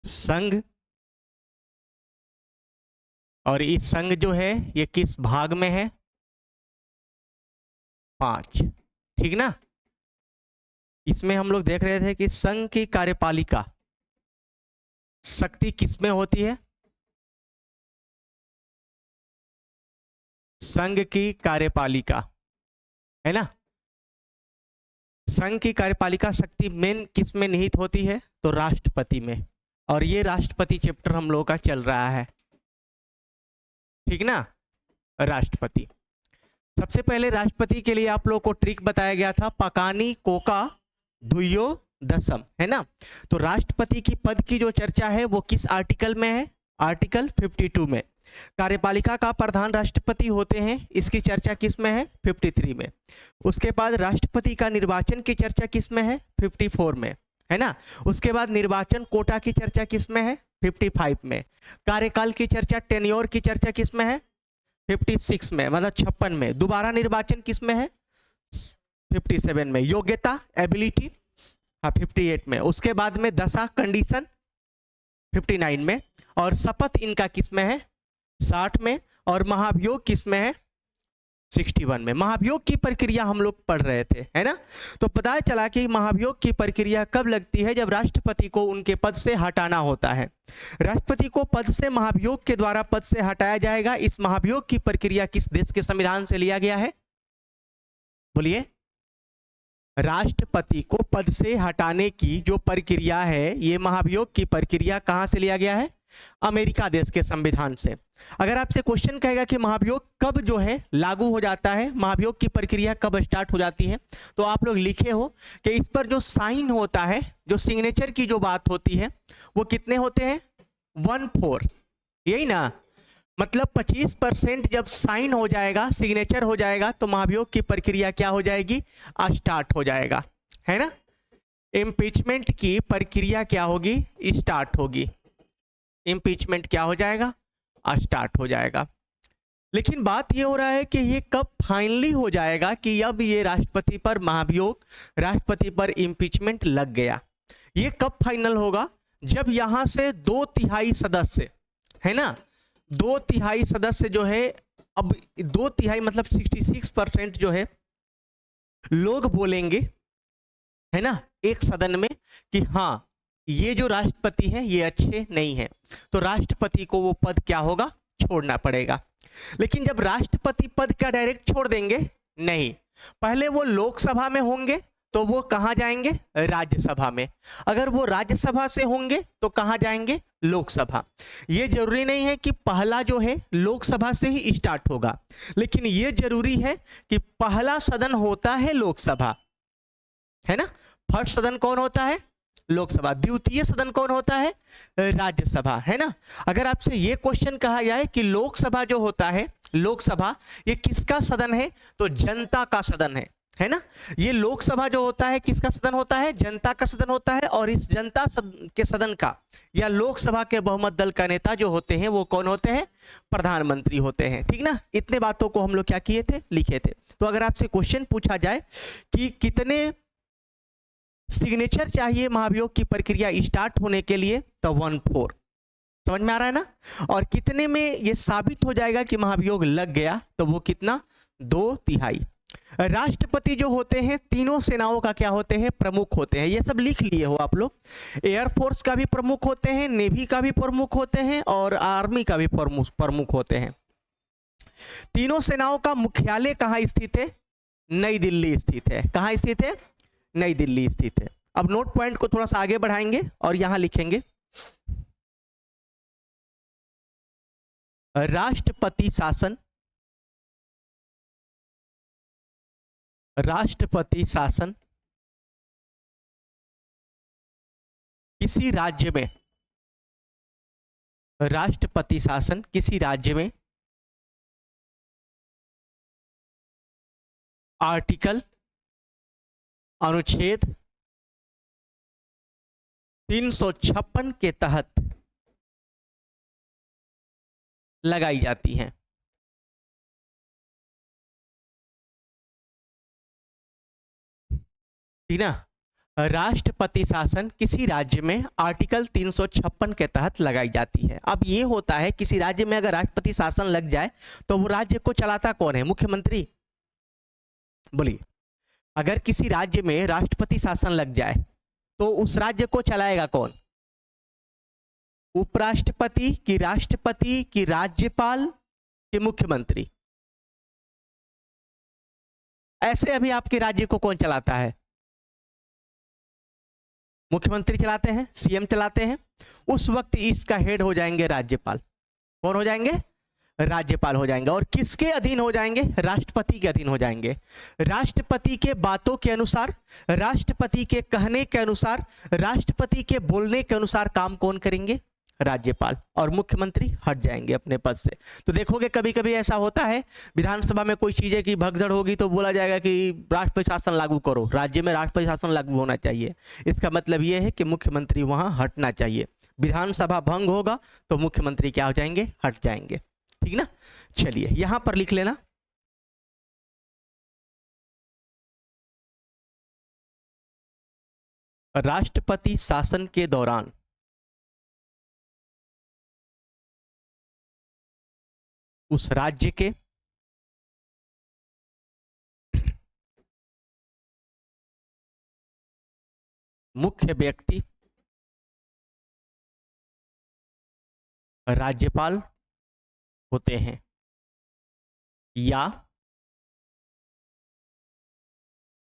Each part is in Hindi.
संघ, और इस संघ जो है ये किस भाग में है? 5। ठीक ना? इसमें हम लोग देख रहे थे कि संघ की कार्यपालिका शक्ति किसमें होती है? संघ की कार्यपालिका, है ना? संघ की कार्यपालिका शक्ति मेन किस में निहित होती है? तो राष्ट्रपति में। और ये राष्ट्रपति चैप्टर हम लोगों का चल रहा है, ठीक ना? राष्ट्रपति। सबसे पहले राष्ट्रपति के लिए आप लोग को ट्रिक बताया गया था, पकानी कोका धुयो दसम, है ना? तो राष्ट्रपति की पद की जो चर्चा है वो किस आर्टिकल में है? आर्टिकल 52 में। कार्यपालिका का प्रधान राष्ट्रपति होते हैं, इसकी चर्चा किस में है? 53 में। उसके बाद राष्ट्रपति का निर्वाचन की चर्चा किस में है? 54 में, है ना? उसके बाद निर्वाचन कोटा की चर्चा किस में है? 55 में। कार्यकाल की चर्चा, टेन्योर की चर्चा किस में है? 56 में, मतलब 56 में। दोबारा निर्वाचन किस में है? 57 में। योग्यता एबिलिटी 58 में। उसके बाद में दशा कंडीशन 59 में। और शपथ इनका किस में है? 60 में। और महाभियोग किस में है? 61 में। महाभियोग की प्रक्रिया हम लोग पढ़ रहे थे, है ना? तो पता चला कि महाभियोग की प्रक्रिया कब लगती है? जब राष्ट्रपति को उनके पद से हटाना होता है। राष्ट्रपति को पद से महाभियोग के द्वारा पद से हटाया जाएगा। इस महाभियोग की प्रक्रिया किस देश के संविधान से लिया गया है? बोलिए। राष्ट्रपति को पद से हटाने की जो प्रक्रिया है, ये महाभियोग की प्रक्रिया कहां से लिया गया है? अमेरिका देश के संविधान से। अगर आपसे क्वेश्चन कहेगा कि महाभियोग कब जो है लागू हो जाता है, महाभियोग की प्रक्रिया कब स्टार्ट हो जाती है, तो आप लोग लिखे हो कि इस पर जो साइन होता है, जो सिग्नेचर की जो बात होती है, वो कितने होते हैं? 1/4, यही ना? मतलब 25% जब साइन हो जाएगा, सिग्नेचर हो जाएगा, तो महाभियोग की प्रक्रिया क्या हो जाएगी? स्टार्ट हो जाएगा, है ना? इम्पीचमेंट की प्रक्रिया क्या होगी? स्टार्ट होगी। इम्पीचमेंट क्या हो जाएगा? स्टार्ट हो जाएगा। लेकिन बात ये हो रहा है कि ये कब फाइनली हो जाएगा कि अब ये राष्ट्रपति पर महाभियोग, राष्ट्रपति पर इम्पीचमेंट लग गया। ये कब फाइनल होगा? जब यहां से 2/3 सदस्य, है ना, 2/3 सदस्य जो है, अब 2/3 मतलब 66% जो है लोग बोलेंगे, है ना, एक सदन में कि हाँ ये जो राष्ट्रपति हैं ये अच्छे नहीं हैं, तो राष्ट्रपति को वो पद क्या होगा? छोड़ना पड़ेगा। लेकिन जब राष्ट्रपति पद का डायरेक्ट छोड़ देंगे, नहीं, पहले वो लोकसभा में होंगे, तो वो कहां जाएंगे? राज्यसभा में। अगर वो राज्यसभा से होंगे तो कहां जाएंगे? लोकसभा। ये जरूरी नहीं है कि पहला जो है लोकसभा से ही स्टार्ट होगा, लेकिन ये जरूरी है कि पहला सदन होता है लोकसभा, है ना? फर्स्ट सदन कौन होता है? लोकसभा। द्वितीय सदन कौन होता है? राज्यसभा, है ना? अगर आपसे ये क्वेश्चन कहा जाए कि लोकसभा जो होता है, लोकसभा ये किसका सदन है? तो जनता का सदन है ना? ये लोकसभा जो होता है किसका सदन होता है? जनता का सदन होता है। और इस जनता के सदन का या लोकसभा के बहुमत दल का नेता जो होते हैं वो कौन होते हैं? प्रधानमंत्री होते हैं, ठीक ना? इतने बातों को हम लोग क्या किए थे? लिखे थे। तो अगर आपसे क्वेश्चन पूछा जाए कि कितने सिग्नेचर चाहिए महाभियोग की प्रक्रिया स्टार्ट होने के लिए, तो 1/4। समझ में आ रहा है ना? और कितने में ये साबित हो जाएगा कि महाभियोग लग गया, तो वो कितना? 2/3। राष्ट्रपति जो होते हैं तीनों सेनाओं का क्या होते हैं? प्रमुख होते हैं। ये सब लिख लिए हो आप लोग। एयरफोर्स का भी प्रमुख होते हैं, नेवी का भी प्रमुख होते हैं, और आर्मी का भी प्रमुख होते हैं। तीनों सेनाओं का मुख्यालय कहां स्थित है? नई दिल्ली स्थित है। कहां स्थित है? नई दिल्ली स्थित है। अब नोट पॉइंट को थोड़ा सा आगे बढ़ाएंगे और यहां लिखेंगे राष्ट्रपति शासन। राष्ट्रपति शासन किसी राज्य में, राष्ट्रपति शासन किसी राज्य में आर्टिकल अनुच्छेद 356 के तहत लगाई जाती हैं। ठीक ना? राष्ट्रपति शासन किसी राज्य में आर्टिकल 356 के तहत लगाई जाती है। अब ये होता है किसी राज्य में अगर राष्ट्रपति शासन लग जाए तो वो राज्य को चलाता कौन है? मुख्यमंत्री। बोलिए, अगर किसी राज्य में राष्ट्रपति शासन लग जाए तो उस राज्य को चलाएगा कौन? उपराष्ट्रपति की, राष्ट्रपति की, राज्यपाल की, मुख्यमंत्री? ऐसे अभी आपके राज्य को कौन चलाता है? मुख्यमंत्री चलाते हैं, सीएम चलाते हैं। उस वक्त इसका हेड हो जाएंगे राज्यपाल। कौन हो जाएंगे? राज्यपाल हो जाएंगे। और किसके अधीन हो जाएंगे? राष्ट्रपति के अधीन हो जाएंगे। राष्ट्रपति के बातों के अनुसार, राष्ट्रपति के कहने के अनुसार, राष्ट्रपति के बोलने के अनुसार काम कौन करेंगे? राज्यपाल। और मुख्यमंत्री हट जाएंगे अपने पद से। तो देखोगे कभी कभी ऐसा होता है विधानसभा में कोई चीजें की भगदड़ होगी तो बोला जाएगा कि राष्ट्रपति शासन लागू करो, राज्य में राष्ट्रपति शासन लागू होना चाहिए। इसका मतलब यह है कि मुख्यमंत्री वहां हटना चाहिए। विधानसभा भंग होगा तो मुख्यमंत्री क्या हो जाएंगे? हट जाएंगे। ठीक ना? चलिए यहां पर लिख लेना, राष्ट्रपति शासन के दौरान उस राज्य के मुख्य व्यक्ति राज्यपाल होते हैं या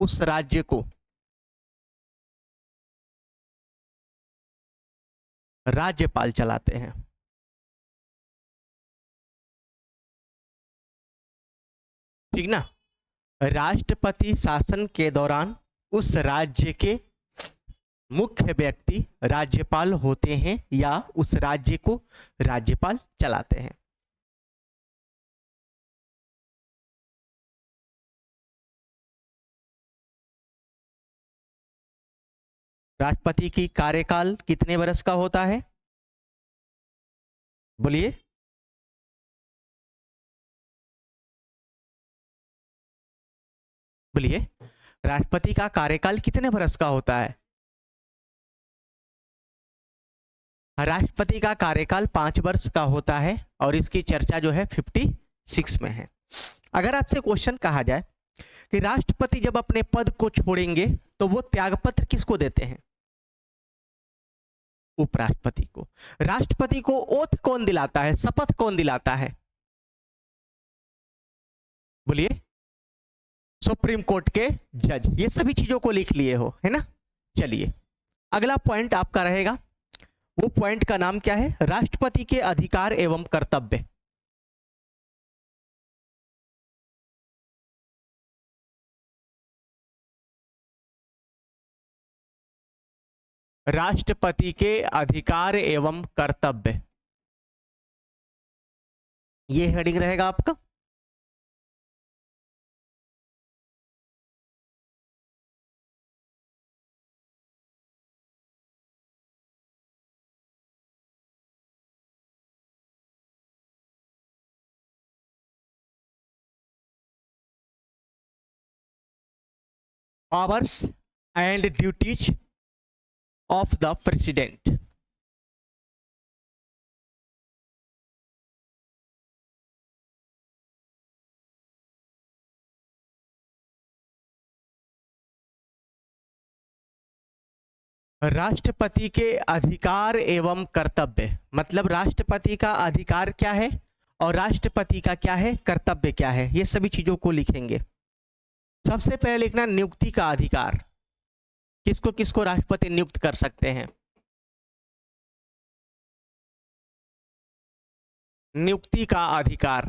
उस राज्य को राज्यपाल चलाते हैं। ठीक ना? राष्ट्रपति शासन के दौरान उस राज्य के मुख्य व्यक्ति राज्यपाल होते हैं या उस राज्य को राज्यपाल चलाते हैं। राष्ट्रपति की कार्यकाल कितने वर्ष का होता है? बोलिए। बोलिए, राष्ट्रपति का कार्यकाल कितने वर्ष का होता है? राष्ट्रपति का कार्यकाल 5 वर्ष का होता है और इसकी चर्चा जो है 56 में है। अगर आपसे क्वेश्चन कहा जाए कि राष्ट्रपति जब अपने पद को छोड़ेंगे तो वो त्यागपत्र किसको देते हैं? उपराष्ट्रपति को। राष्ट्रपति को ओथ कौन दिलाता है? शपथ कौन दिलाता है? बोलिए। सुप्रीम कोर्ट के जज। ये सभी चीजों को लिख लिए हो, है ना? चलिए अगला पॉइंट आपका रहेगा, वो पॉइंट का नाम क्या है? राष्ट्रपति के अधिकार एवं कर्तव्य। राष्ट्रपति के अधिकार एवं कर्तव्य, ये हेडिंग रहेगा आपका। Powers and duties of the president. राष्ट्रपति के अधिकार एवं कर्तव्य, मतलब राष्ट्रपति का अधिकार क्या है और राष्ट्रपति का क्या है, कर्तव्य क्या है, ये सभी चीजों को लिखेंगे। सबसे पहले लिखना नियुक्ति का अधिकार। किसको किसको राष्ट्रपति नियुक्त कर सकते हैं? नियुक्ति का अधिकार।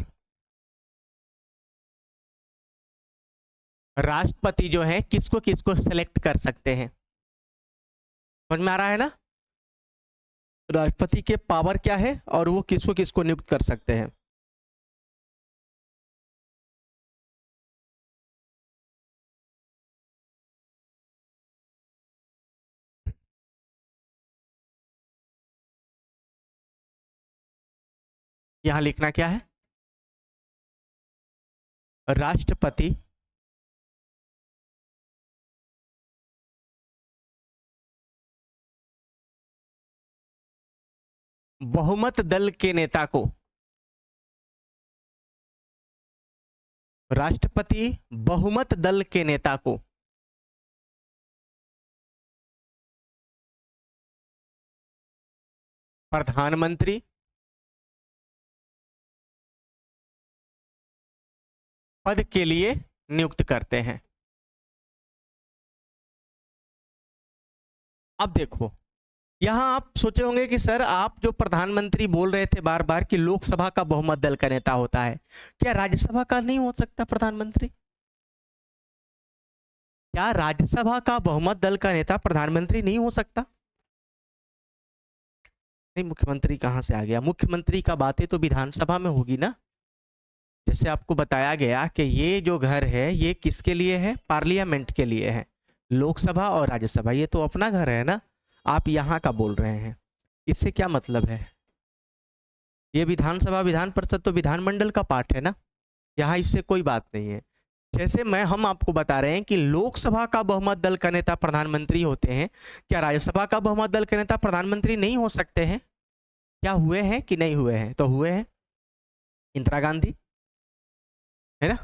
राष्ट्रपति जो है किसको किसको सेलेक्ट कर सकते हैं? समझ में आ रहा है ना? राष्ट्रपति के पावर क्या है और वो किसको किसको नियुक्त कर सकते हैं। यहां लिखना क्या है? राष्ट्रपति बहुमत दल के नेता को, राष्ट्रपति बहुमत दल के नेता को प्रधानमंत्री पद के लिए नियुक्त करते हैं। अब देखो, यहां आप सोचे होंगे कि सर आप जो प्रधानमंत्री बोल रहे थे बार बार कि लोकसभा का बहुमत दल का नेता होता है, क्या राज्यसभा का नहीं हो सकता प्रधानमंत्री? क्या राज्यसभा का बहुमत दल का नेता प्रधानमंत्री नहीं हो सकता? नहीं, मुख्यमंत्री कहां से आ गया? मुख्यमंत्री का बातें तो विधानसभा में होगी ना। जैसे आपको बताया गया कि ये जो घर है ये किसके लिए है? पार्लियामेंट के लिए है। लोकसभा और राज्यसभा ये तो अपना घर है ना, आप यहाँ का बोल रहे हैं, इससे क्या मतलब है? ये विधानसभा विधान परिषद तो विधानमंडल का पार्ट है ना, यहाँ इससे कोई बात नहीं है। जैसे हम आपको बता रहे हैं कि लोकसभा का बहुमत दल का नेता प्रधानमंत्री होते हैं, क्या राज्यसभा का बहुमत दल का नेता प्रधानमंत्री नहीं हो सकते हैं? क्या हुए हैं कि नहीं हुए हैं? तो हुए हैं, इंदिरा गांधी, है ना।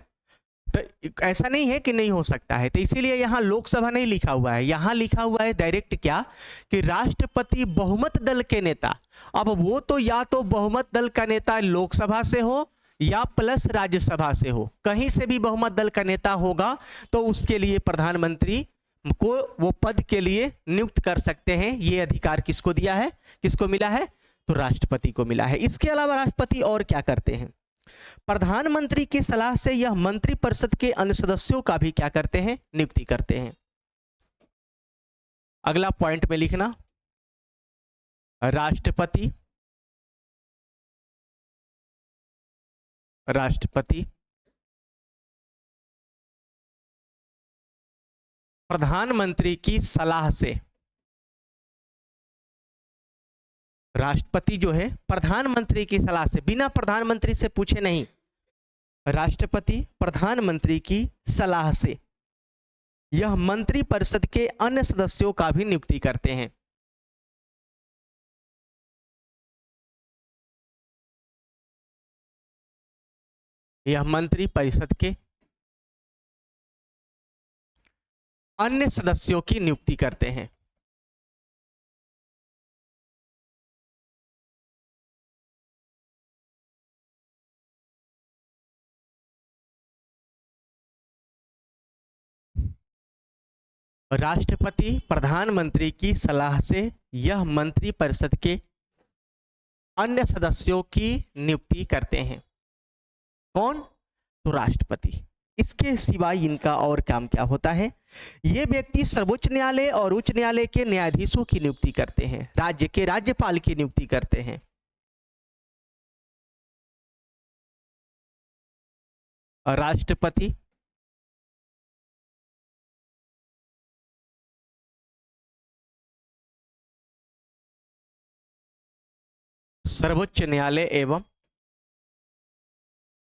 तो ऐसा नहीं है कि नहीं हो सकता है, तो इसीलिए यहाँ लोकसभा नहीं लिखा हुआ है, यहाँ लिखा हुआ है डायरेक्ट क्या कि राष्ट्रपति बहुमत दल के नेता। अब वो तो या तो बहुमत दल का नेता लोकसभा से हो या प्लस राज्यसभा से हो, कहीं से भी बहुमत दल का नेता होगा तो उसके लिए प्रधानमंत्री को वो पद के लिए नियुक्त कर सकते हैं। ये अधिकार किसको दिया है, किसको मिला है? तो राष्ट्रपति को मिला है। इसके अलावा राष्ट्रपति और क्या करते हैं? प्रधानमंत्री की सलाह से यह मंत्रिपरिषद के अन्य सदस्यों का भी क्या करते हैं? नियुक्ति करते हैं। अगला पॉइंट में लिखना, राष्ट्रपति प्रधानमंत्री की सलाह से, राष्ट्रपति जो है प्रधानमंत्री की सलाह से, बिना प्रधानमंत्री से पूछे नहीं, राष्ट्रपति प्रधानमंत्री की सलाह से यह मंत्रिपरिषद के अन्य सदस्यों का भी नियुक्ति करते हैं। यह मंत्रिपरिषद के अन्य सदस्यों की नियुक्ति करते हैं। राष्ट्रपति प्रधानमंत्री की सलाह से यह मंत्रिपरिषद के अन्य सदस्यों की नियुक्ति करते हैं। कौन? तो राष्ट्रपति। इसके सिवाय इनका और काम क्या होता है? ये व्यक्ति सर्वोच्च न्यायालय और उच्च न्यायालय के न्यायाधीशों की नियुक्ति करते हैं, राज्य के राज्यपाल की नियुक्ति करते हैं। राष्ट्रपति सर्वोच्च न्यायालय एवं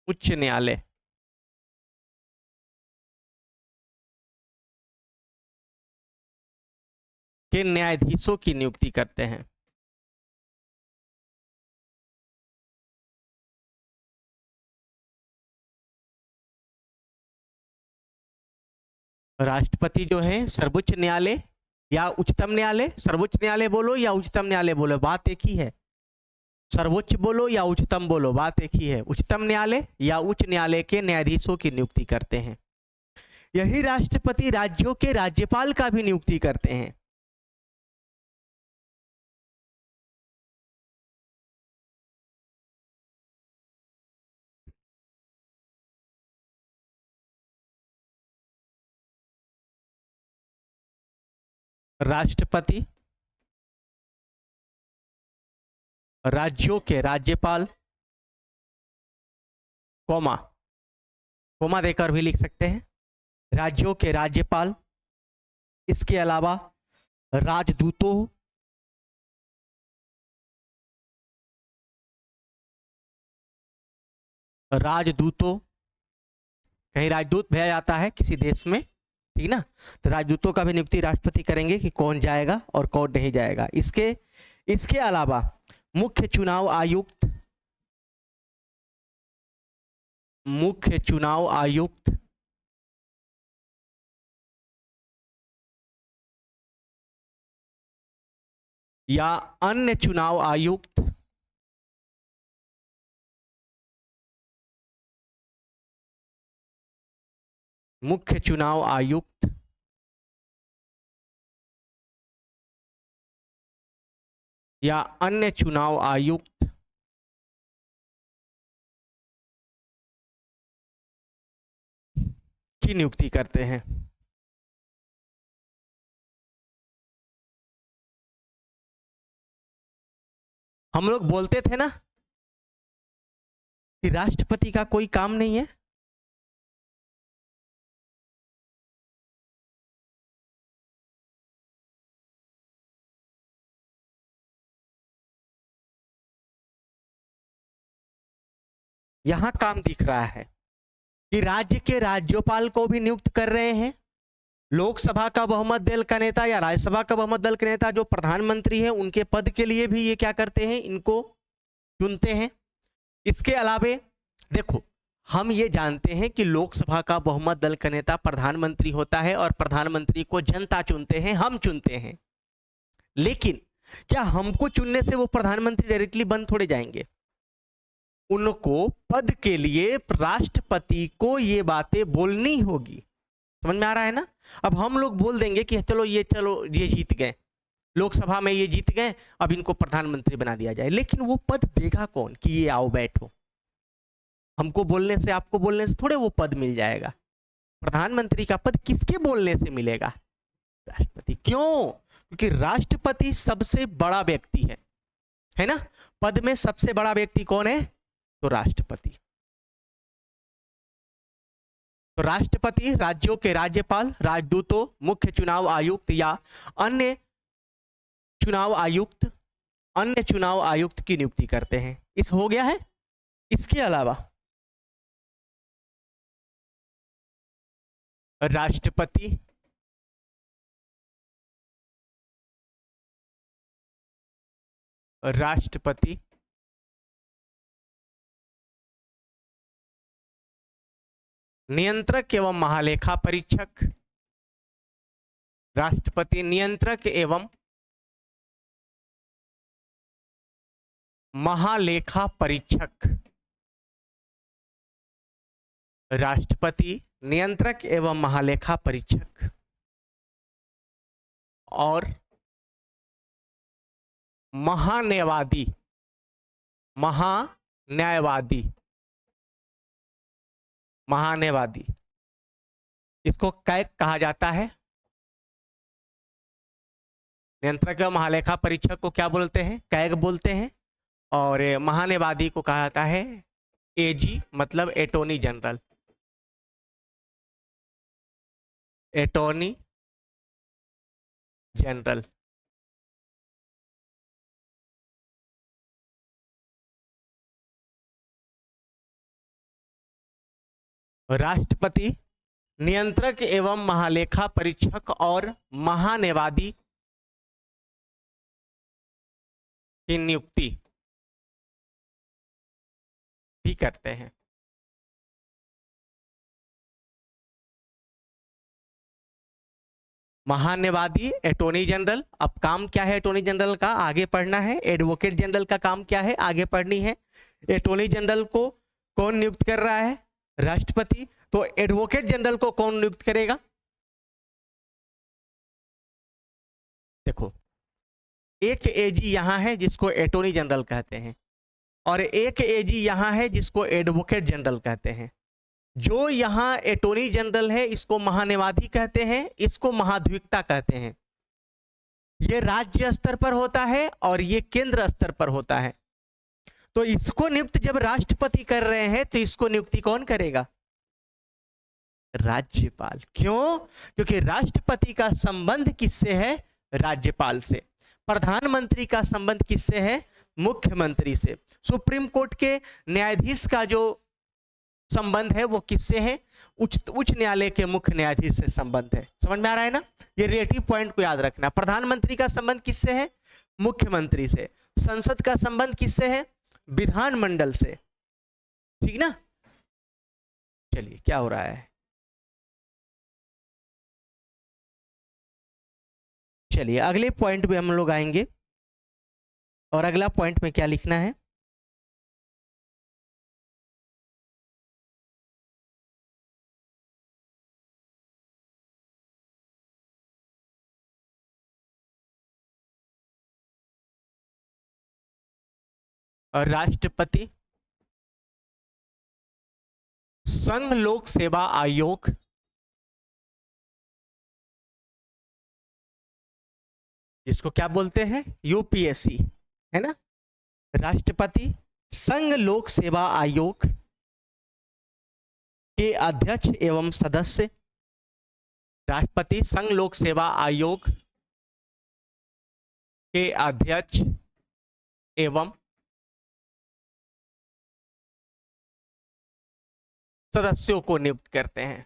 उच्च न्यायालय के न्यायाधीशों की नियुक्ति करते हैं। राष्ट्रपति जो है सर्वोच्च न्यायालय या उच्चतम न्यायालय, सर्वोच्च न्यायालय बोलो या उच्चतम न्यायालय बोलो, बात एक ही है। सर्वोच्च बोलो या उच्चतम बोलो, बात एक ही है। उच्चतम न्यायालय या उच्च न्यायालय के न्यायाधीशों की नियुक्ति करते हैं। यही राष्ट्रपति राज्यों के राज्यपाल का भी नियुक्ति करते हैं। राष्ट्रपति राज्यों के राज्यपाल, कोमा कोमा देकर भी लिख सकते हैं, राज्यों के राज्यपाल। इसके अलावा राजदूतों, कहीं राजदूत भेजा जाता है किसी देश में, ठीक ना, तो राजदूतों का भी नियुक्ति राष्ट्रपति करेंगे कि कौन जाएगा और कौन नहीं जाएगा। इसके अलावा मुख्य चुनाव आयुक्त, मुख्य चुनाव आयुक्त या अन्य चुनाव आयुक्त मुख्य चुनाव आयुक्त या अन्य चुनाव आयुक्त की नियुक्ति करते हैं। हम लोग बोलते थे ना कि राष्ट्रपति का कोई काम नहीं है, यहां काम दिख रहा है कि राज्य के राज्यपाल को भी नियुक्त कर रहे हैं। लोकसभा का बहुमत दल का नेता या राज्यसभा का बहुमत दल का नेता जो प्रधानमंत्री है उनके पद के लिए भी ये क्या करते हैं, इनको चुनते हैं। इसके अलावे देखो, हम ये जानते हैं कि लोकसभा का बहुमत दल का नेता प्रधानमंत्री होता है और प्रधानमंत्री को जनता चुनते हैं, हम चुनते हैं। लेकिन क्या हमको चुनने से वो प्रधानमंत्री डायरेक्टली बन थोड़े जाएंगे? उनको पद के लिए राष्ट्रपति को ये बातें बोलनी होगी। समझ में आ रहा है ना? अब हम लोग बोल देंगे कि चलो ये जीत गए, लोकसभा में ये जीत गए, अब इनको प्रधानमंत्री बना दिया जाए। लेकिन वो पद देगा कौन कि ये आओ बैठो? हमको बोलने से, आपको बोलने से थोड़े वो पद मिल जाएगा। प्रधानमंत्री का पद किसके बोलने से मिलेगा? राष्ट्रपति। क्यों? क्योंकि राष्ट्रपति सबसे बड़ा व्यक्ति है ना? पद में सबसे बड़ा व्यक्ति कौन है? तो राष्ट्रपति। तो राष्ट्रपति राज्यों के राज्यपाल, राजदूतों, मुख्य चुनाव आयुक्त या अन्य चुनाव आयुक्त की नियुक्ति करते हैं। इस हो गया है। इसके अलावा राष्ट्रपति नियंत्रक एवं महालेखा परीक्षक, राष्ट्रपति नियंत्रक एवं महालेखा परीक्षक, राष्ट्रपति नियंत्रक एवं महालेखा परीक्षक और महान्यायवादी, इसको कैग कहा जाता है। नियंत्रक एवं महालेखा परीक्षक को क्या बोलते हैं? कैग बोलते हैं। और महान्यायवादी को कहा जाता है एजी, मतलब एटॉर्नी जनरल। Attorney general. राष्ट्रपति नियंत्रक एवं महालेखा परीक्षक और महान्यायवादी की नियुक्ति भी करते हैं। महान्यायवादी, एटॉर्नी जनरल। अब काम क्या है एटॉर्नी जनरल का? आगे पढ़ना है। एडवोकेट जनरल का काम क्या है? आगे पढ़नी है। एटॉर्नी जनरल को कौन नियुक्त कर रहा है? राष्ट्रपति। तो एडवोकेट जनरल को कौन नियुक्त करेगा? देखो, एक एजी यहां है जिसको एटॉर्नी जनरल कहते हैं और एक एजी यहां है जिसको एडवोकेट जनरल कहते हैं। जो यहां एटॉर्नी जनरल है इसको महान्यायवादी कहते हैं, इसको महाधिवक्ता कहते हैं। ये राज्य स्तर पर होता है और ये केंद्र स्तर पर होता है। तो इसको नियुक्त जब राष्ट्रपति कर रहे हैं तो इसको नियुक्ति कौन करेगा? राज्यपाल। क्यों? क्योंकि राष्ट्रपति का संबंध किससे है? राज्यपाल से। प्रधानमंत्री का संबंध किससे है? मुख्यमंत्री से। सुप्रीम कोर्ट के न्यायाधीश का जो संबंध है वो किससे है? उच्च न्यायालय के मुख्य न्यायाधीश से संबंध है। समझ में आ रहा है ना? ये रिलेटिव पॉइंट को याद रखना। प्रधानमंत्री का संबंध किससे है? मुख्यमंत्री से। संसद का संबंध किससे है? विधानमंडल से, ठीक ना। चलिए क्या हो रहा है, चलिए अगले पॉइंट पे हम लोग आएंगे। और अगला पॉइंट में क्या लिखना है? राष्ट्रपति संघ लोक सेवा आयोग, जिसको क्या बोलते हैं? यूपीएससी, है ना। राष्ट्रपति संघ लोक सेवा आयोग के अध्यक्ष एवं सदस्य, राष्ट्रपति संघ लोक सेवा आयोग के अध्यक्ष एवं सदस्यों को नियुक्त करते हैं।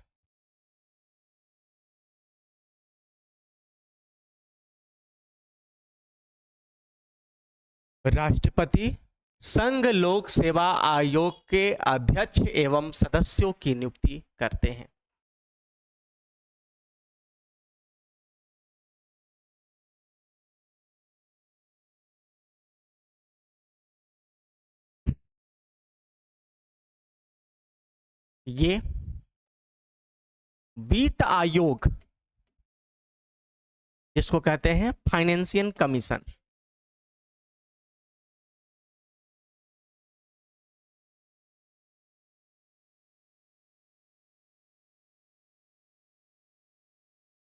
राष्ट्रपति संघ लोक सेवा आयोग के अध्यक्ष एवं सदस्यों की नियुक्ति करते हैं। ये वित्त आयोग, जिसको कहते हैं फाइनेंशियल कमीशन,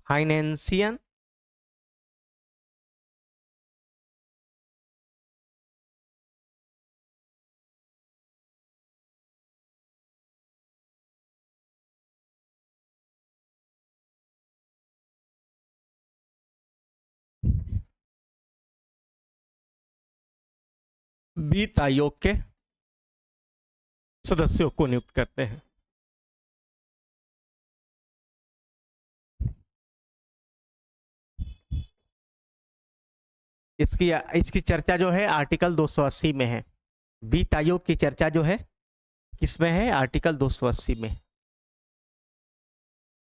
फाइनेंशियल वित्त आयोग के सदस्यों को नियुक्त करते हैं। इसकी इसकी चर्चा जो है आर्टिकल 280 में है। वित्त आयोग की चर्चा जो है किसमें है? आर्टिकल 280 में।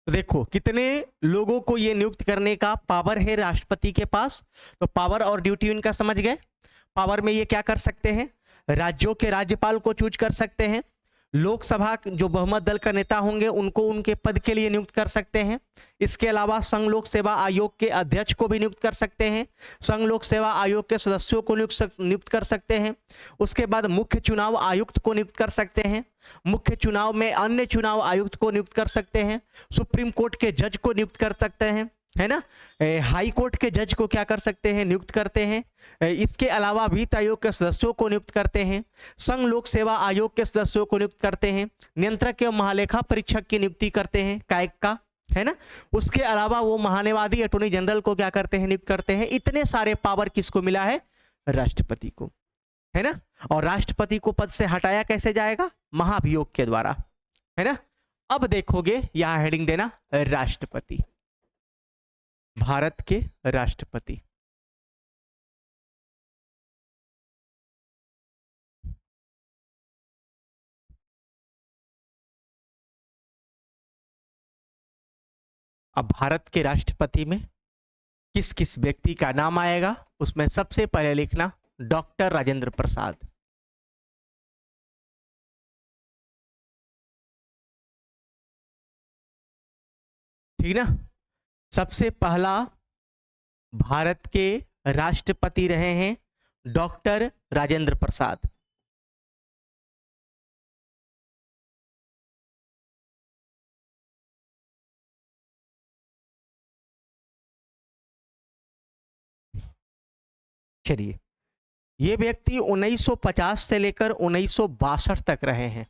तो देखो कितने लोगों को ये नियुक्त करने का पावर है राष्ट्रपति के पास। तो पावर और ड्यूटी इनका समझ गए। पावर में ये क्या कर सकते हैं? राज्यों के राज्यपाल को चूज कर सकते हैं। लोकसभा जो बहुमत दल का नेता होंगे उनको उनके पद के लिए नियुक्त कर सकते हैं। इसके अलावा संघ लोक सेवा आयोग के अध्यक्ष को भी नियुक्त कर सकते हैं। संघ लोक सेवा आयोग के सदस्यों को नियुक्त कर सकते हैं। उसके बाद मुख्य चुनाव आयुक्त को नियुक्त कर सकते हैं। मुख्य चुनाव में अन्य चुनाव आयुक्त को नियुक्त कर सकते हैं। सुप्रीम कोर्ट के जज को नियुक्त कर सकते हैं, है ना। हाई कोर्ट के जज को क्या कर सकते हैं? नियुक्त करते हैं। इसके अलावा वित्त आयोग के सदस्यों को नियुक्त करते हैं। संघ लोक सेवा आयोग के सदस्यों को नियुक्त करते हैं। नियंत्रक एवं महालेखा परीक्षक की नियुक्ति करते हैं, कायक का, है ना। उसके अलावा वो महान्यायवादी अटॉर्नी जनरल को क्या करते हैं? नियुक्त करते हैं। इतने सारे पावर किसको मिला है? राष्ट्रपति को, है ना। और राष्ट्रपति को पद से हटाया कैसे जाएगा? महाभियोग के द्वारा, है ना। अब देखोगे यहां हेडिंग देना राष्ट्रपति, भारत के राष्ट्रपति। अब भारत के राष्ट्रपति में किस किस व्यक्ति का नाम आएगा? उसमें सबसे पहले लिखना डॉक्टर राजेंद्र प्रसाद। ठीक ना। सबसे पहला भारत के राष्ट्रपति रहे हैं डॉक्टर राजेंद्र प्रसाद। चलिए, ये व्यक्ति 1950 से लेकर 1962 तक रहे हैं।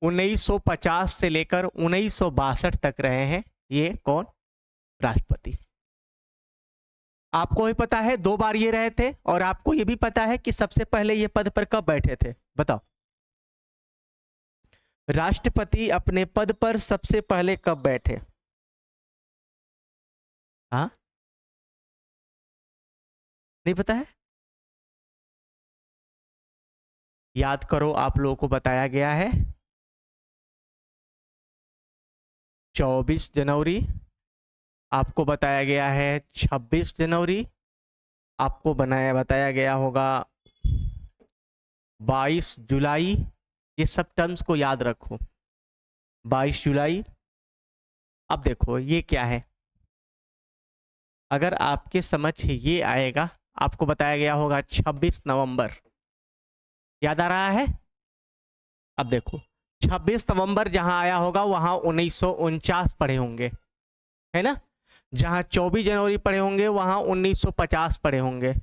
1950 से लेकर 1962 तक रहे हैं। ये कौन? राष्ट्रपति। आपको भी पता है 2 बार ये रहे थे, और आपको ये भी पता है कि सबसे पहले ये पद पर कब बैठे थे? बताओ। राष्ट्रपति अपने पद पर सबसे पहले कब बैठे? हाँ, नहीं पता है? याद करो, आप लोगों को बताया गया है 24 जनवरी, आपको बताया गया है 26 जनवरी, आपको बताया गया होगा 22 जुलाई। ये सब टर्म्स को याद रखो। 22 जुलाई। अब देखो ये क्या है, अगर आपके समझ ये आएगा, आपको बताया गया होगा 26 नवंबर। याद आ रहा है? अब देखो 26 नवंबर जहां आया होगा वहां 1949 पढ़े होंगे, है ना? जहां 24 जनवरी पढ़े होंगे वहां 1950 पढ़े होंगे,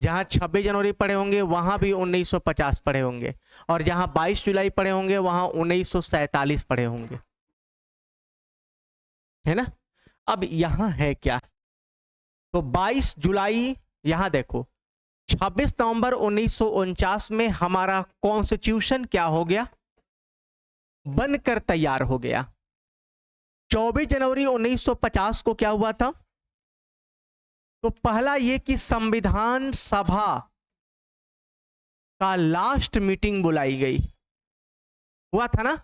जहां 26 जनवरी पढ़े होंगे वहां भी 1950 पढ़े होंगे, और जहां 22 जुलाई पढ़े होंगे वहां 1947 पढ़े होंगे, है ना? अब यहां है क्या, तो 22 जुलाई, यहां देखो 26 नवंबर 1949 में हमारा कॉन्स्टिट्यूशन क्या हो गया, बनकर तैयार हो गया। 24 जनवरी 1950 को क्या हुआ था, तो पहला ये कि संविधान सभा का लास्ट मीटिंग बुलाई गई, हुआ था ना?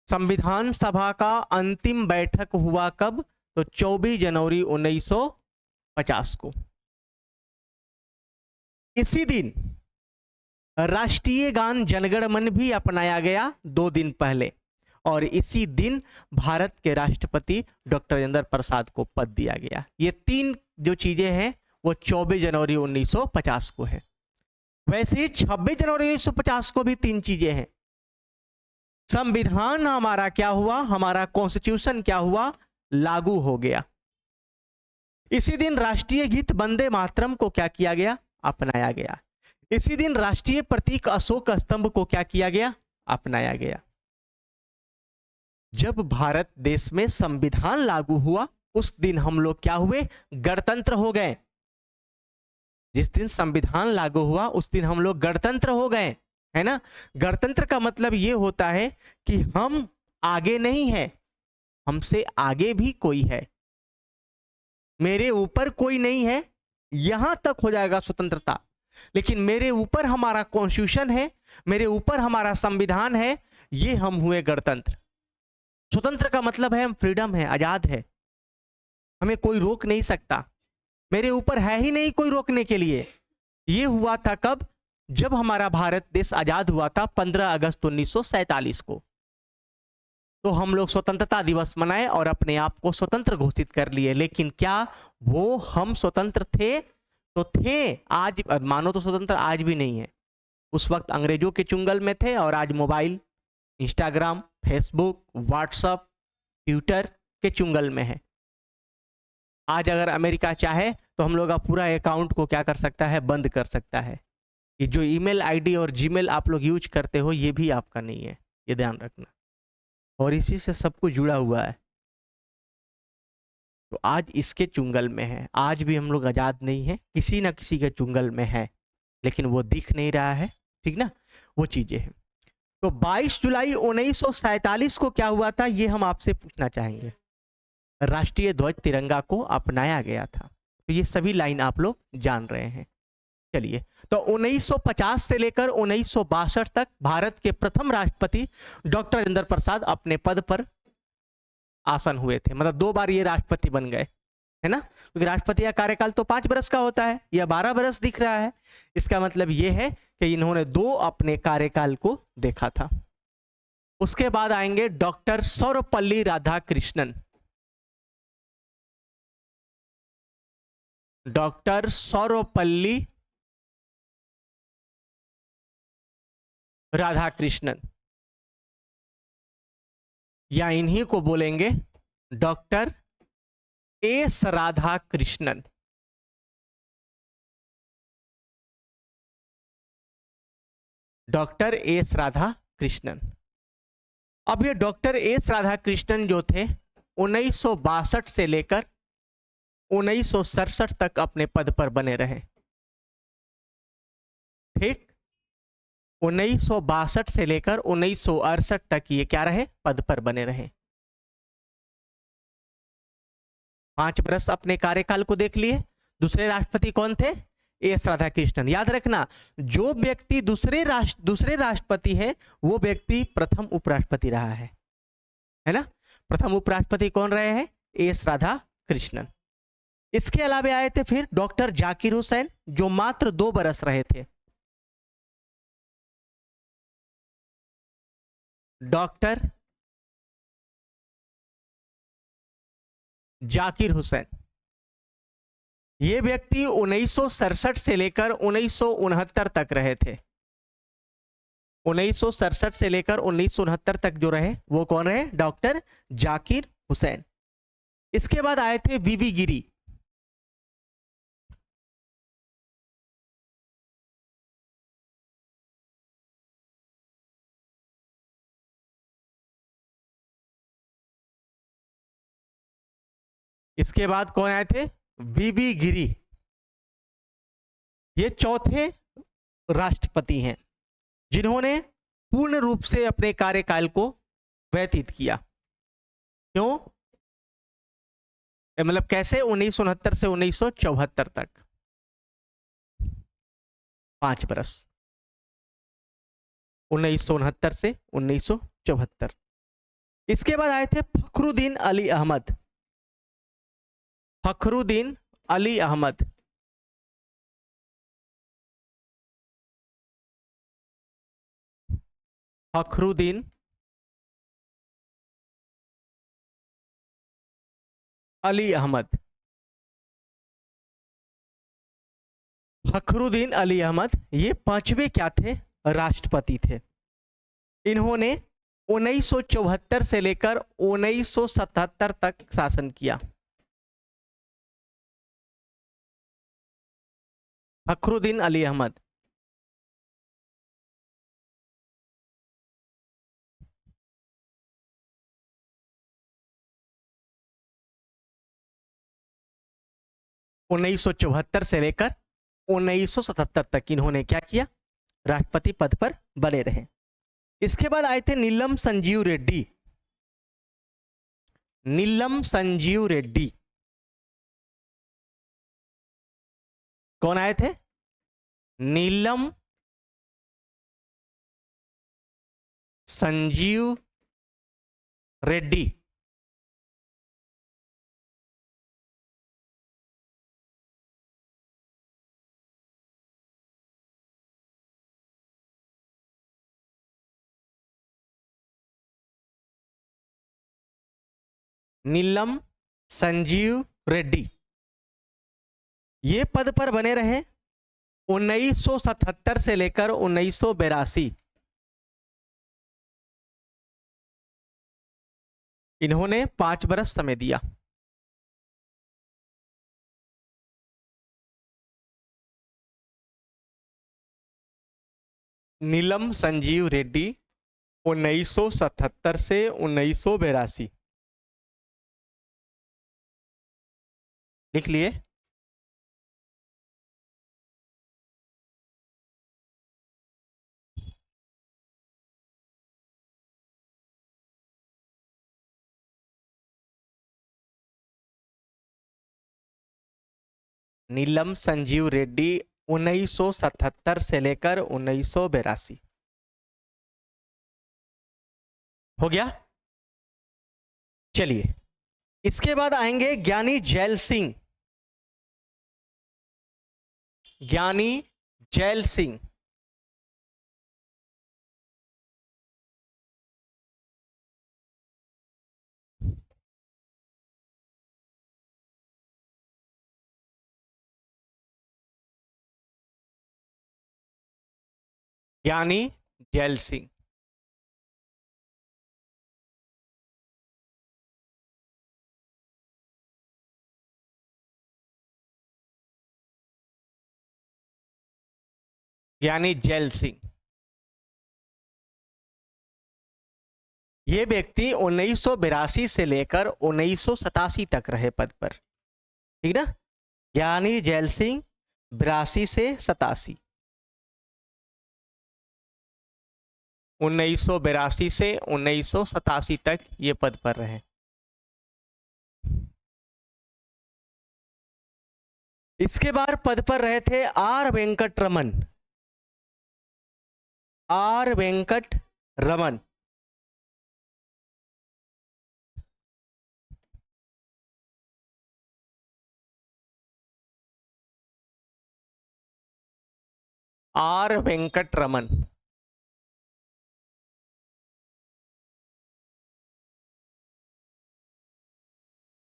संविधान सभा का अंतिम बैठक हुआ कब, तो 24 जनवरी 1950 को। इसी दिन राष्ट्रीय गान जनगण मन भी अपनाया गया 2 दिन पहले, और इसी दिन भारत के राष्ट्रपति डॉक्टर राजेंद्र प्रसाद को पद दिया गया। ये 3 जो चीजें हैं वो 24 जनवरी 1950 को है। वैसे ही 26 जनवरी 1950 को भी 3 चीजें हैं। संविधान हमारा क्या हुआ, हमारा कॉन्स्टिट्यूशन क्या हुआ, लागू हो गया। इसी दिन राष्ट्रीय गीत वंदे मातरम को क्या किया गया, अपनाया गया। इसी दिन राष्ट्रीय प्रतीक अशोक स्तंभ को क्या किया गया, अपनाया गया। जब भारत देश में संविधान लागू हुआ उस दिन हम लोग क्या हुए, गणतंत्र हो गए। जिस दिन संविधान लागू हुआ उस दिन हम लोग गणतंत्र हो गए, है ना? गणतंत्र का मतलब यह होता है कि हम आगे नहीं है, हमसे आगे भी कोई है, मेरे ऊपर कोई नहीं है, यहां तक हो जाएगा स्वतंत्रता, लेकिन मेरे ऊपर हमारा कॉन्स्टिट्यूशन है, मेरे ऊपर हमारा संविधान है, ये हम हुए गणतंत्र। स्वतंत्र का मतलब है हम फ्रीडम है, आजाद है, हमें कोई रोक नहीं सकता, मेरे ऊपर है ही नहीं कोई रोकने के लिए। ये हुआ था कब, जब हमारा भारत देश आजाद हुआ था 15 अगस्त 1947 को। तो हम लोग स्वतंत्रता दिवस मनाए और अपने आप को स्वतंत्र घोषित कर लिए। लेकिन क्या वो हम स्वतंत्र थे? तो थे। आज मानो तो स्वतंत्र आज भी नहीं है। उस वक्त अंग्रेजों के चुंगल में थे और आज mobile, Instagram, Facebook, WhatsApp, Twitter के चुंगल में है। आज अगर अमेरिका चाहे तो हम लोग का पूरा अकाउंट को क्या कर सकता है, बंद कर सकता है। ये जो ईमेल आईडी और जीमेल आप लोग यूज करते हो ये भी आपका नहीं है, ये ध्यान रखना। और इसी से सब कुछ जुड़ा हुआ है। तो आज इसके चुंगल में है, आज भी हम लोग आजाद नहीं है, किसी ना किसी के चुंगल में है, लेकिन वो दिख नहीं रहा है, ठीक ना? वो चीजें हैं। तो 22 जुलाई 1947 को क्या हुआ था, ये हम आपसे पूछना चाहेंगे। राष्ट्रीय ध्वज तिरंगा को अपनाया गया था। तो ये सभी लाइन आप लोग जान रहे हैं। चलिए, तो 1950 से लेकर 1962 तक भारत के प्रथम राष्ट्रपति डॉक्टर राजेंद्र प्रसाद अपने पद पर आसन हुए थे। मतलब 2 बार ये राष्ट्रपति बन गए, है ना? क्योंकि राष्ट्रपति का कार्यकाल तो 5 वर्ष का होता है, यह 12 वर्ष दिख रहा है। इसका मतलब ये है कि इन्होंने 2 अपने कार्यकाल को देखा था। उसके बाद आएंगे डॉक्टर सर्वपल्ली राधाकृष्णन। डॉक्टर सर्वपल्ली राधाकृष्णन, या इन्हीं को बोलेंगे doctor S Radhakrishnan. Doctor S Radhakrishnan. अब ये डॉक्टर एस राधाकृष्णन जो थे 1962 से लेकर 1967 तक अपने पद पर बने रहे। ठीक, 1962 से लेकर 1968 तक ये क्या रहे, पद पर बने रहे। 5 वर्ष अपने कार्यकाल को देख लिए। दूसरे राष्ट्रपति कौन थे? एस राधाकृष्णन। याद रखना, जो व्यक्ति दूसरे राष्ट्रपति है वो व्यक्ति प्रथम उपराष्ट्रपति रहा है ना। प्रथम उपराष्ट्रपति कौन रहे हैं? एस राधाकृष्णन। इसके अलावा आए थे फिर डॉक्टर जाकिर हुसैन, जो मात्र 2 बरस रहे थे। डॉक्टर जाकिर हुसैन, ये व्यक्ति 1967 से लेकर 1969 तक रहे थे। 1967 से लेकर 1969 तक जो रहे वो कौन रहे? डॉक्टर जाकिर हुसैन। इसके बाद आए थे वीवी गिरी। इसके बाद कौन आए थे? वीवी गिरी। ये चौथे राष्ट्रपति हैं जिन्होंने पूर्ण रूप से अपने कार्यकाल को व्यतीत किया। क्यों? मतलब कैसे? 1969 से 1974 तक 5 बरस। 1969 से 1974। इसके बाद आए थे फखरुद्दीन अली अहमद। फखरुद्दीन अली अहमद, फखरुद्दीन अली अहमद। फखरुद्दीन अली अहमद ये 5वें क्या थे? राष्ट्रपति थे। इन्होंने 1974 से लेकर 1977 तक शासन किया। फखरुद्दीन अली अहमद। उन्नीस से लेकर 1977 तक इन्होंने क्या किया? राष्ट्रपति पद पर बने रहे। इसके बाद आए थे नीलम संजीव रेड्डी। नीलम संजीव रेड्डी कौन आए थे? नीलम संजीव रेड्डी। नीलम संजीव रेड्डी ये पद पर बने रहे 1977 से लेकर 1982। इन्होंने 5 बरस समय दिया। नीलम संजीव रेड्डी 1977 से 1982। लिख लिए? नीलम संजीव रेड्डी 1977 से लेकर 1982। हो गया? चलिए, इसके बाद आएंगे ज्ञानी जैल सिंह। ज्ञानी जैल सिंह ज्ञानी जैल सिंह ज्ञानी जैल सिंह ये व्यक्ति 1982 से लेकर 1987 तक रहे पद पर। ठीक ना? ज्ञानी जैल सिंह 82 से 87। 1982 से 1987 तक ये पद पर रहे। इसके बाद पद पर रहे थे R Venkataraman. R Venkataraman. R Venkataraman.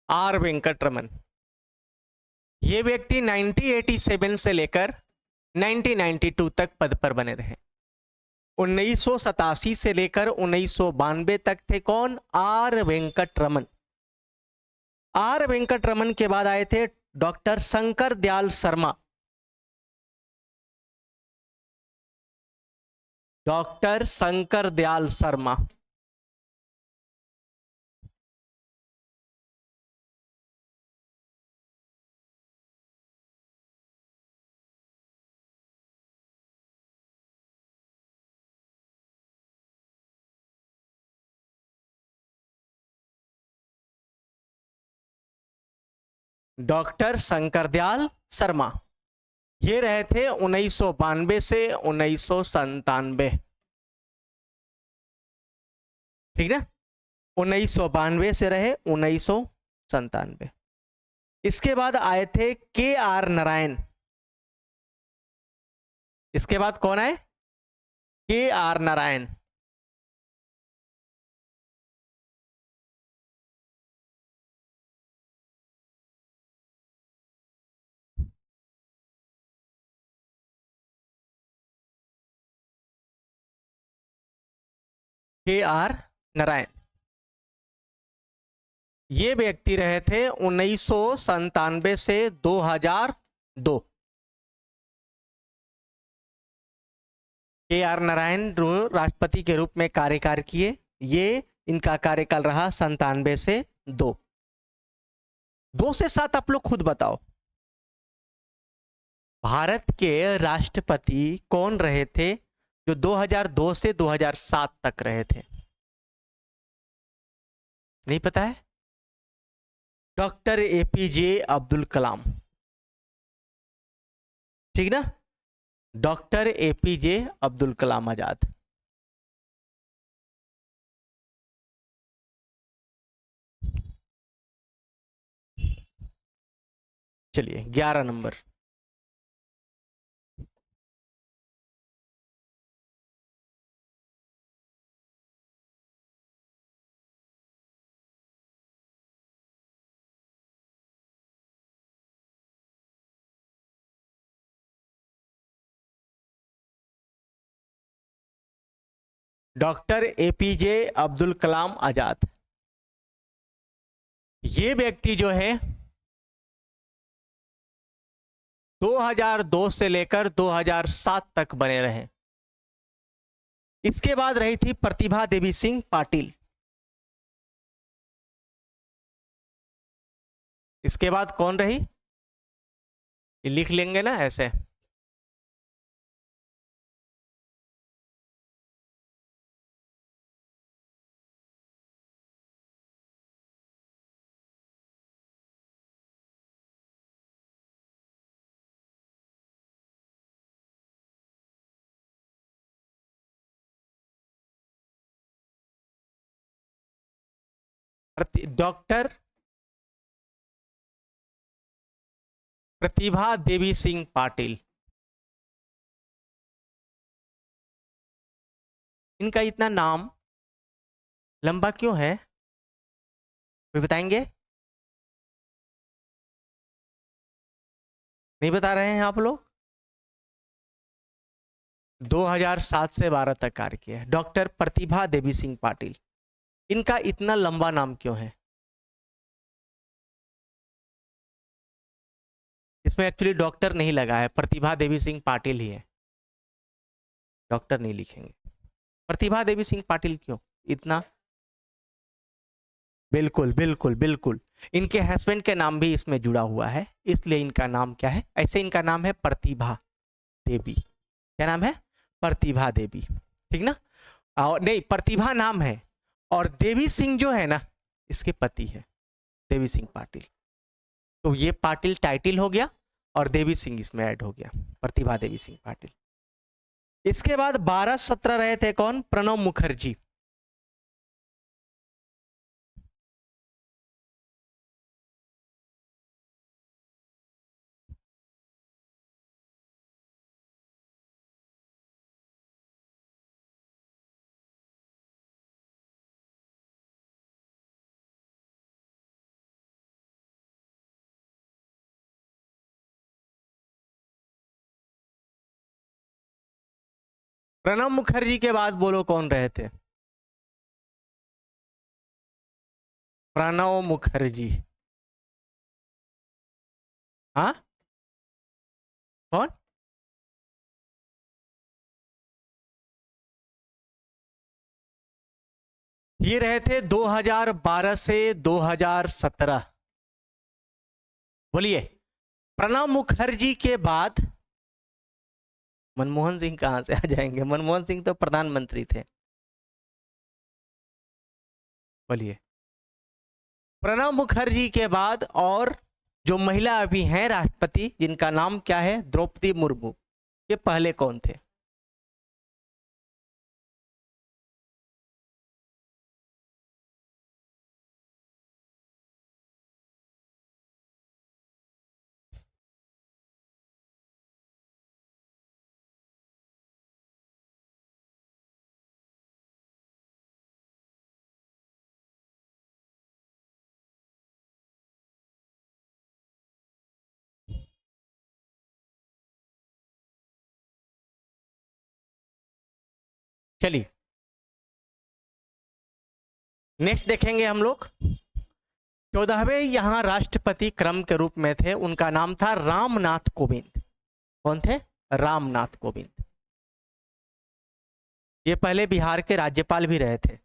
R Venkataraman. ये व्यक्ति 1987 से लेकर 1992 तक पद पर बने रहे। 1987 से लेकर 1992 तक थे कौन? Are Venkataraman. R Venkat Raman के बाद आए थे doctor Shankar Dayal Sharma. Doctor Shankar Dayal Sharma. Doctor Shankar Dayal Sharma ये रहे थे 1992 से 1997। ठीक ना, 1992 से रहे 1997। इसके बाद आए थे के आर नारायण। इसके बाद कौन आए? के आर नारायण। के आर नारायण ये व्यक्ति रहे थे 1997 से 2002। के आर नारायण राष्ट्रपति के रूप में कार्यकाल किए। ये इनका कार्यकाल रहा 97 से 2। 2 से 7 आप लोग खुद बताओ, भारत के राष्ट्रपति कौन रहे थे जो 2002 से 2007 तक रहे थे? नहीं पता है? Doctor APJ Abdul Kalam. ठीक ना, डॉक्टर एपीजे अब्दुल कलाम आजाद। चलिए 11 number. Doctor APJ Abdul Kalam Azad ये व्यक्ति जो है 2002 से लेकर 2007 तक बने रहे। इसके बाद रही थी प्रतिभा देवी सिंह पाटिल। इसके बाद कौन रही? ये लिख लेंगे ना ऐसे। डॉक्टर प्रतिभा देवी सिंह पाटिल। इनका इतना नाम लंबा क्यों है, कोई बताएंगे? नहीं बता रहे हैं आप लोग? 2007 से 12 तक कार्य किया। डॉक्टर प्रतिभा देवी सिंह पाटिल, इनका इतना लंबा नाम क्यों है? इसमें एक्चुअली डॉक्टर नहीं लगा है, प्रतिभा देवी सिंह पाटिल ही है, डॉक्टर नहीं लिखेंगे। प्रतिभा देवी सिंह पाटिल क्यों इतना? बिल्कुल बिल्कुल बिल्कुल, इनके हस्बैंड के नाम भी इसमें जुड़ा हुआ है, इसलिए इनका नाम क्या है? ऐसे इनका नाम है प्रतिभा देवी। क्या नाम है? प्रतिभा देवी। ठीक ना, और नहीं, प्रतिभा नाम है और देवी सिंह जो है ना इसके पति है, देवी सिंह पाटिल। तो ये पाटिल टाइटिल हो गया और देवी सिंह इसमें ऐड हो गया, प्रतिभा देवी सिंह पाटिल। इसके बाद 12-17 रहे थे कौन? प्रणब मुखर्जी। प्रणब मुखर्जी के बाद बोलो कौन रहे थे? प्रणब मुखर्जी। हाँ, कौन? ये रहे थे 2012 से 2017। बोलिए, प्रणब मुखर्जी के बाद मनमोहन सिंह कहां से आ जाएंगे? मनमोहन सिंह तो प्रधानमंत्री थे। बोलिए, प्रणब मुखर्जी के बाद और जो महिला अभी हैं राष्ट्रपति, जिनका नाम क्या है? द्रौपदी मुर्मू। ये पहले कौन थे? चलिए नेक्स्ट देखेंगे हम लोग। 14वें यहां राष्ट्रपति क्रम के रूप में थे, उनका नाम था रामनाथ कोविंद। कौन थे? रामनाथ कोविंद। ये पहले बिहार के राज्यपाल भी रहे थे।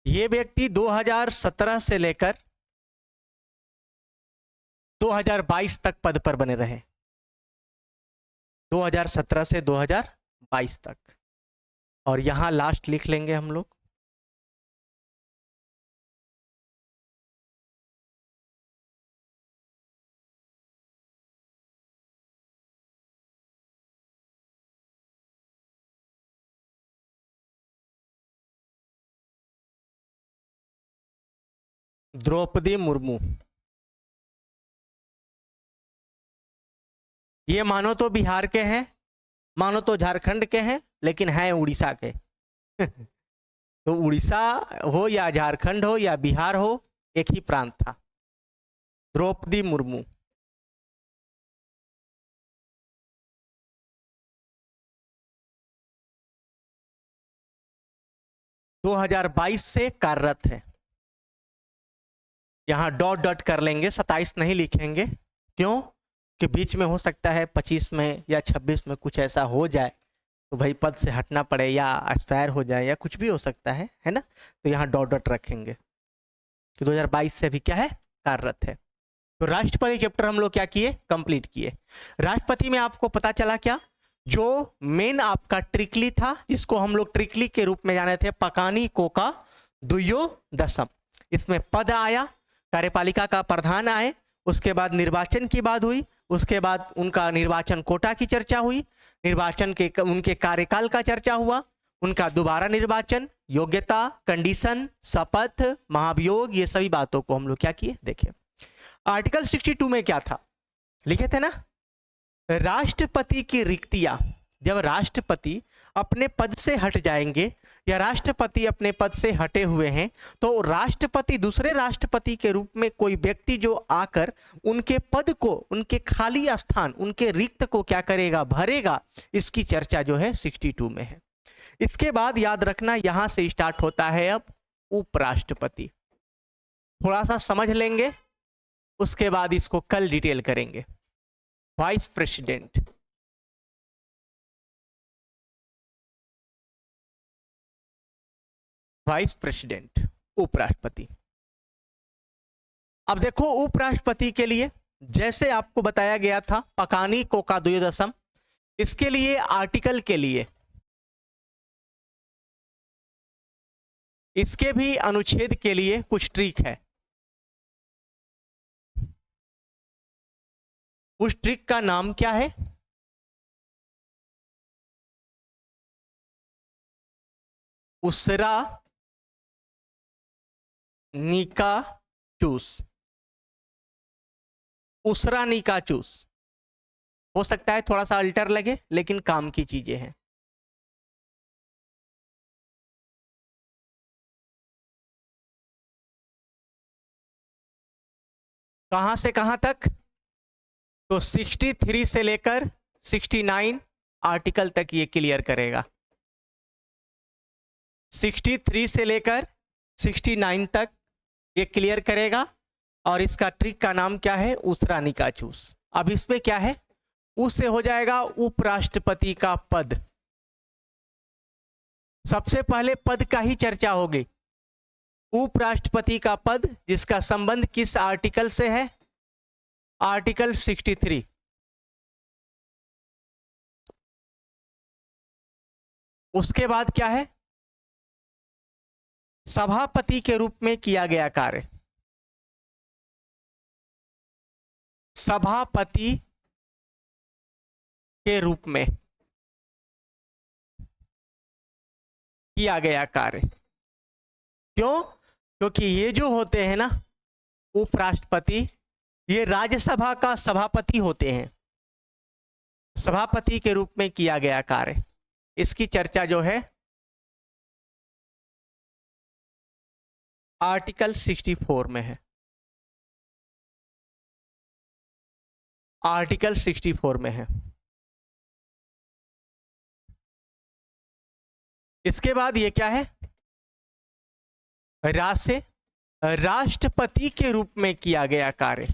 ये व्यक्ति 2017 से लेकर 2022 तक पद पर बने रहे। 2017 से 2022 तक। और यहां लास्ट लिख लेंगे हम लोग। द्रौपदी मुर्मू। ये मानो तो बिहार के हैं, मानो तो झारखंड के हैं, लेकिन हैं उड़ीसा के। तो उड़ीसा हो या झारखंड हो या बिहार हो, एक ही प्रांत था। द्रौपदी मुर्मू। दो 2022 से कार्यरत है। यहां डॉट डॉट कर लेंगे, 27 नहीं लिखेंगे। क्यों? कि बीच में हो सकता है 25 में या 26 में कुछ ऐसा हो जाए तो भाई पद से हटना पड़े या एक्सपायर हो जाए या कुछ भी हो सकता है ना। तो यहाँ डॉट डॉट रखेंगे कि 2022 से अभी क्या है? कार्यरत है। तो राष्ट्रपति चैप्टर हम लोग क्या किए? कंप्लीट किए। राष्ट्रपति में आपको पता चला क्या? जो मेन आपका ट्रिकली था, जिसको हम लोग ट्रिकली के रूप में जाने थे, पकानी कोका दुयो दसम। इसमें पद आया, कार्यपालिका का प्रधान आए, उसके बाद निर्वाचन की बात हुई, उसके बाद उनका निर्वाचन कोटा की चर्चा हुई, निर्वाचन के उनके कार्यकाल का चर्चा हुआ, उनका दोबारा निर्वाचन, योग्यता, कंडीशन, शपथ, महाभियोग, ये सभी बातों को हम लोग क्या किए? देखे। आर्टिकल 62 में क्या था? लिखे थे ना, राष्ट्रपति की रिक्तियां, जब राष्ट्रपति अपने पद से हट जाएंगे या राष्ट्रपति अपने पद से हटे हुए हैं, तो राष्ट्रपति दूसरे राष्ट्रपति के रूप में कोई व्यक्ति जो आकर उनके पद को, उनके खाली स्थान, उनके रिक्त को क्या करेगा? भरेगा। इसकी चर्चा जो है 62 में है। इसके बाद याद रखना, यहां से स्टार्ट होता है अब उपराष्ट्रपति। थोड़ा सा समझ लेंगे, उसके बाद इसको कल डिटेल करेंगे। वाइस प्रेसिडेंट, वाइस प्रेसिडेंट, उपराष्ट्रपति। अब देखो उपराष्ट्रपति के लिए जैसे आपको बताया गया था पकानी कोका द्वयोदशम, इसके लिए आर्टिकल के लिए इसके भी अनुच्छेद के लिए कुछ ट्रिक है। उस ट्रिक का नाम क्या है? उसरा निका चूस। उसरा निका चूस हो सकता है थोड़ा सा अल्टर लगे, लेकिन काम की चीजें हैं। कहां से कहां तक? तो 63 से लेकर 69 आर्टिकल तक ये क्लियर करेगा। 63 से लेकर 69 तक ये क्लियर करेगा। और इसका ट्रिक का नाम क्या है? उसरा निका चूस। अब इसमें क्या है? उससे हो जाएगा उपराष्ट्रपति का पद। सबसे पहले पद का ही चर्चा होगी। उपराष्ट्रपति का पद जिसका संबंध किस आर्टिकल से है? आर्टिकल 63। उसके बाद क्या है? सभापति के रूप में किया गया कार्य। सभापति के रूप में किया गया कार्य। क्यों? क्योंकि ये जो होते हैं ना उपराष्ट्रपति, ये राज्यसभा का सभापति होते हैं। सभापति के रूप में किया गया कार्य, इसकी चर्चा जो है आर्टिकल 64 में है। आर्टिकल 64 में है। इसके बाद ये क्या है? राष्ट्रपति के रूप में किया गया कार्य।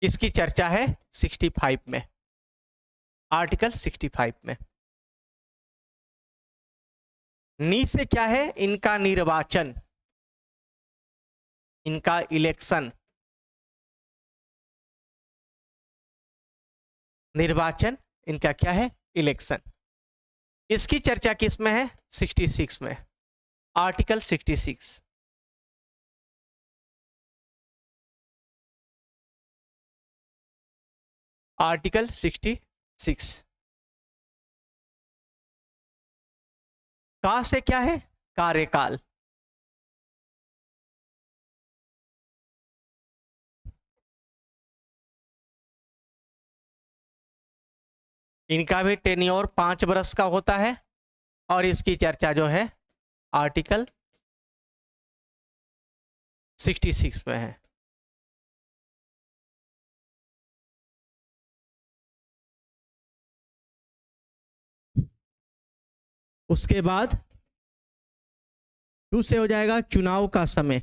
इसकी चर्चा है 65 में, आर्टिकल 65 में। नी से क्या है? इनका निर्वाचन, इनका इलेक्शन। निर्वाचन, इनका क्या है? इलेक्शन। इसकी चर्चा किस में है? 66 में, आर्टिकल 66। आर्टिकल 66। का से क्या है? कार्यकाल। इनका भी टेन्योर 5 वर्ष का होता है और इसकी चर्चा जो है आर्टिकल 66 में है। उसके बाद 2 से हो जाएगा चुनाव का समय।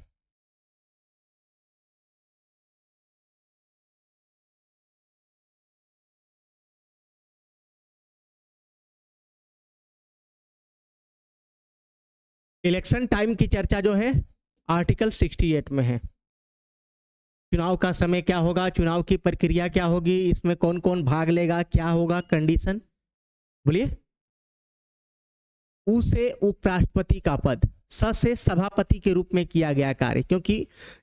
इलेक्शन टाइम की चर्चा जो है आर्टिकल 68 में है। चुनाव का समय क्या होगा, चुनाव की प्रक्रिया क्या होगी, इसमें कौन कौन भाग लेगा, क्या होगा कंडीशन, बोलिए। उ से उपराष्ट्रपति का पद, स से सभापति के रूप में किया गया कार्य, क्योंकि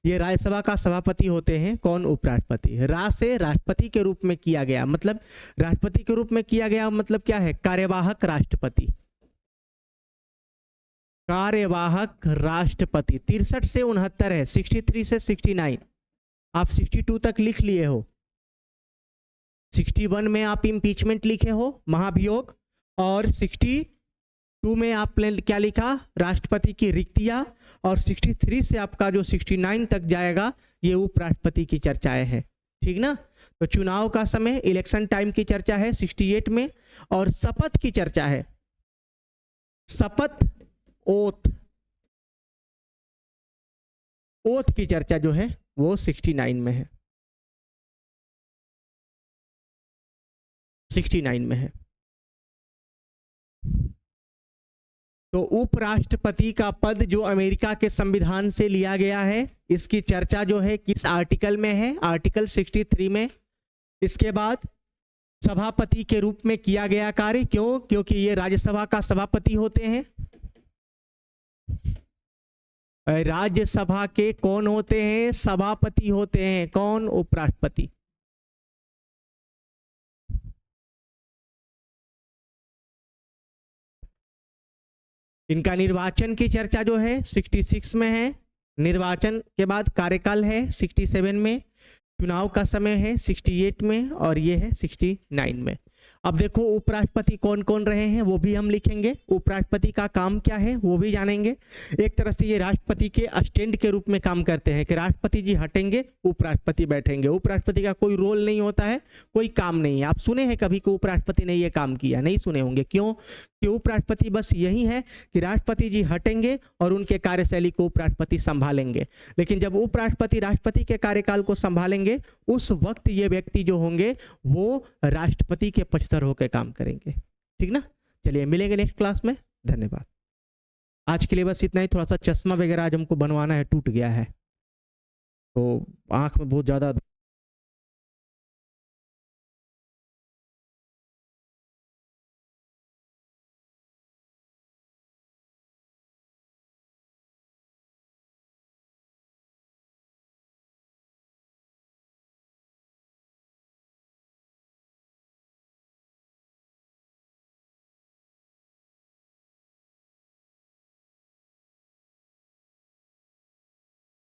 ये राज्यसभा का सभापति होते हैं कौन? उपराष्ट्रपति। रा से राष्ट्रपति के रूप में किया गया, मतलब राष्ट्रपति के रूप में किया गया मतलब क्या है? कार्यवाहक राष्ट्रपति। कार्यवाहक राष्ट्रपति 63 से 69 है, 63 से 69। आप 62 तक लिख लिए हो। 61 में आप इम्पीचमेंट लिखे हो, महाभियोग। और 62 में आपने क्या लिखा? राष्ट्रपति की रिक्तियां। और 63 से आपका जो 69 तक जाएगा ये उपराष्ट्रपति की चर्चाएं हैं, ठीक ना। तो चुनाव का समय, इलेक्शन टाइम की चर्चा है 68 में। और शपथ की चर्चा है, शपथ, ओथ, ओथ की चर्चा जो है वो 69 में है, 69 में है। तो उपराष्ट्रपति का पद जो अमेरिका के संविधान से लिया गया है, इसकी चर्चा जो है किस आर्टिकल में है, आर्टिकल 63 में। इसके बाद सभापति के रूप में किया गया कार्य, क्यों? क्योंकि ये राज्यसभा का सभापति होते हैं। राज्यसभा के कौन होते हैं? सभापति होते हैं। कौन? उपराष्ट्रपति। इनका निर्वाचन की चर्चा जो है 66 में है, निर्वाचन के बाद कार्यकाल है 67 में, चुनाव का समय है 68 में, और ये है 69 में। अब देखो उपराष्ट्रपति कौन कौन रहे हैं वो भी हम लिखेंगे, उपराष्ट्रपति का काम क्या है वो भी जानेंगे। एक तरह से ये राष्ट्रपति के असिस्टेंट के रूप में काम करते हैं कि राष्ट्रपति जी हटेंगे, उपराष्ट्रपति बैठेंगे। उपराष्ट्रपति का कोई रोल नहीं होता है, कोई काम नहीं है। आप सुने हैं कभी कि उपराष्ट्रपति ने ये काम किया? नहीं सुने होंगे। क्यों? कि उपराष्ट्रपति बस यही है कि राष्ट्रपति जी हटेंगे और उनके कार्यशैली को उपराष्ट्रपति संभालेंगे। लेकिन जब उपराष्ट्रपति राष्ट्रपति के कार्यकाल को संभालेंगे, उस वक्त ये व्यक्ति जो होंगे वो राष्ट्रपति के पक्षधर होकर काम करेंगे। ठीक ना? चलिए मिलेंगे नेक्स्ट क्लास में। धन्यवाद। आज के लिए बस इतना ही। थोड़ा सा चश्मा वगैरह आज हमको बनवाना है, टूट गया है, तो आंख में बहुत ज़्यादा